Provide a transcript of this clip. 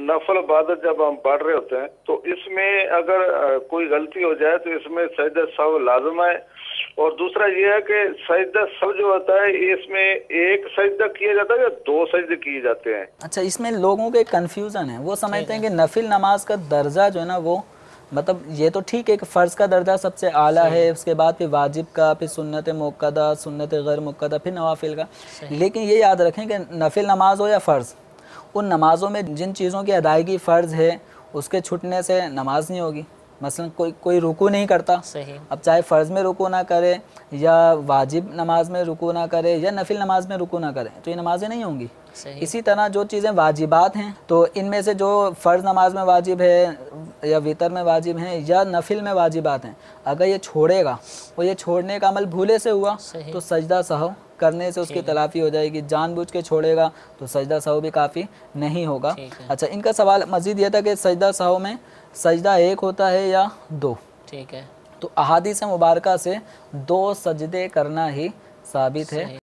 नफल इबादत जब हम पढ़ रहे होते हैं तो इसमें अगर कोई गलती हो जाए तो इसमें सजदा सहव लाजम है। और दूसरा ये है कि सजदा सहव जो होता है इसमें एक सजदा किया जाता है या दो सजदे किए जाते हैं? अच्छा, इसमें लोगों के कन्फ्यूज़न है, वो समझते हैं कि नफिल नमाज का दर्जा जो है ना वो मतलब ये तो ठीक है कि फ़र्ज़ का दर्जा सबसे आला है, उसके बाद फिर वाजिब का, फिर सुन्नत मुक्कदा, सुन्नत गैर मुक्कदा, फिर नवाफिल का। लेकिन ये याद रखें कि नफिल नमाज हो या फ़र्ज़, उन नमाज़ों में जिन चीज़ों की अदायगी फ़र्ज़ है उसके छूटने से नमाज नहीं होगी। मसलन कोई रुकू नहीं करता, अब चाहे फ़र्ज़ में रुकू ना करे या वाजिब नमाज में रुकू ना करे या नफिल नमाज में रुकू ना करे तो ये नमाजें नहीं होंगी। इसी तरह जो चीज़ें वाजिबात हैं तो इनमें से जो फ़र्ज़ नमाज में वाजिब है या वितर में वाजिब हैं या नफिल में वाजिबात हैं, अगर ये छोड़ेगा और ये छोड़ने का अमल भूले से हुआ तो सजदा सहव करने से उसकी तलाफ़ी हो जाएगी। जानबूझ के छोड़ेगा तो सजदा सहव भी काफ़ी नहीं होगा। अच्छा, इनका सवाल मज़ीद ये था कि सजदा सहव में सजदा एक होता है या दो? ठीक है, तो अहादीस मुबारका से दो सजदे करना ही साबित है।